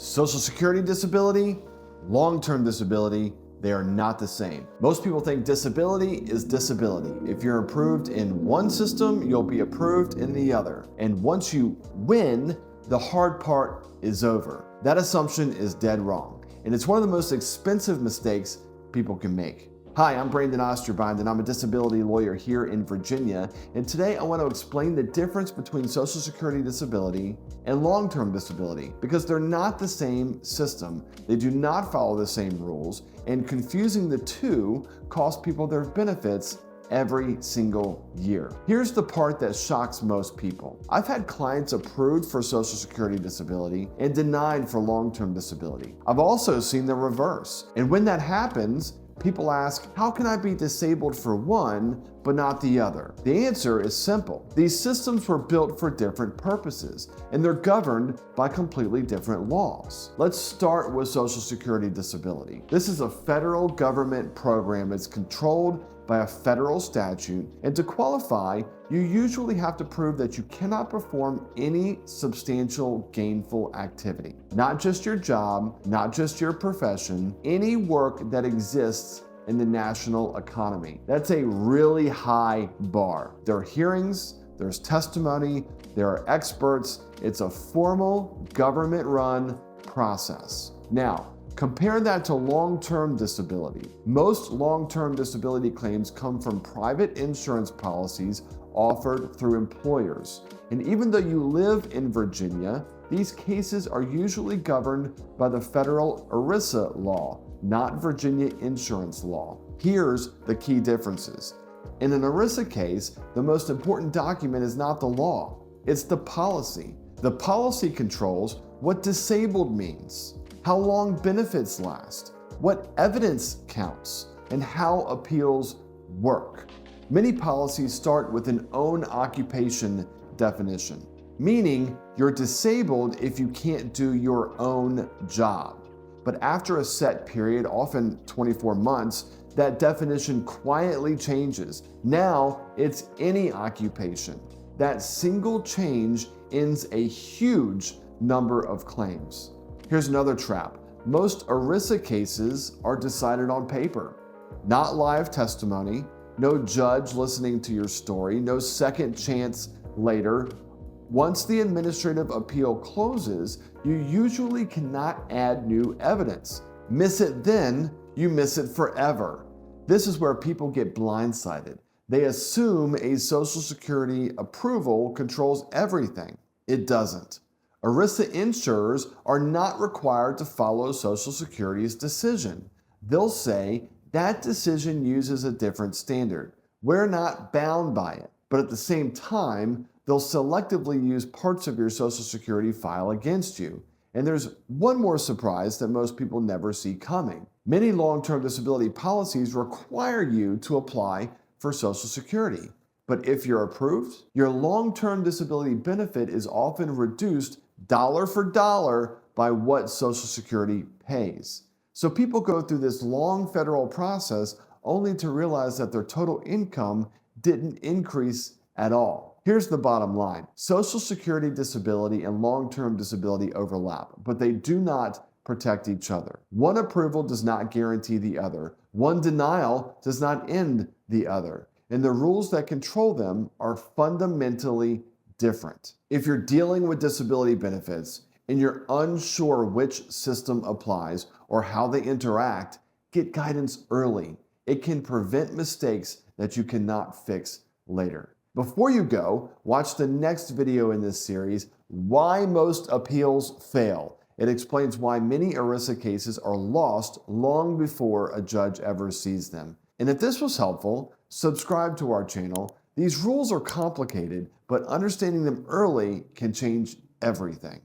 Social Security disability, long-term disability, they are not the same. Most people think disability is disability. If you're approved in one system, you'll be approved in the other. And once you win, the hard part is over. That assumption is dead wrong. And it's one of the most expensive mistakes people can make. Hi, I'm Brandon Osterbind, and I'm a disability lawyer here in Virginia. And today I want to explain the difference between Social Security disability and long-term disability, because they're not the same system. They do not follow the same rules, and confusing the two costs people their benefits every single year. Here's the part that shocks most people. I've had clients approved for Social Security disability and denied for long-term disability. I've also seen the reverse. And when that happens, people ask, how can I be disabled for one but not the other? The answer is simple. These systems were built for different purposes, and they're governed by completely different laws. Let's start with Social Security disability. This is a federal government program. It's controlled by a federal statute, and to qualify, you usually have to prove that you cannot perform any substantial gainful activity. Not just your job, not just your profession, any work that exists in the national economy. That's a really high bar. There are hearings, there's testimony, there are experts. It's a formal government-run process. Now, compare that to long-term disability. Most long-term disability claims come from private insurance policies offered through employers. And even though you live in Virginia, these cases are usually governed by the federal ERISA law, not Virginia insurance law. Here's the key differences. In an ERISA case, the most important document is not the law, it's the policy. The policy controls what disabled means, how long benefits last, what evidence counts, and how appeals work. Many policies start with an own occupation definition, meaning you're disabled if you can't do your own job. But after a set period, often 24 months, that definition quietly changes. Now it's any occupation. That single change ends a huge number of claims. Here's another trap. Most ERISA cases are decided on paper, not live testimony, no judge listening to your story, no second chance later. Once the administrative appeal closes, you usually cannot add new evidence. Miss it then, you miss it forever. This is where people get blindsided. They assume a Social Security approval controls everything. It doesn't. ERISA insurers are not required to follow Social Security's decision. They'll say that decision uses a different standard. We're not bound by it. But at the same time, they'll selectively use parts of your Social Security file against you. And there's one more surprise that most people never see coming. Many long-term disability policies require you to apply for Social Security. But if you're approved, your long-term disability benefit is often reduced dollar for dollar by what Social Security pays. So people go through this long federal process only to realize that their total income didn't increase at all. Here's the bottom line. Social Security disability and long-term disability overlap, but they do not protect each other. One approval does not guarantee the other. One denial does not end the other. And the rules that control them are fundamentally different. If you're dealing with disability benefits and you're unsure which system applies or how they interact, get guidance early. It can prevent mistakes that you cannot fix later. Before you go, watch the next video in this series, Why Most Appeals Fail. It explains why many ERISA cases are lost long before a judge ever sees them. And if this was helpful, subscribe to our channel. These rules are complicated, but understanding them early can change everything.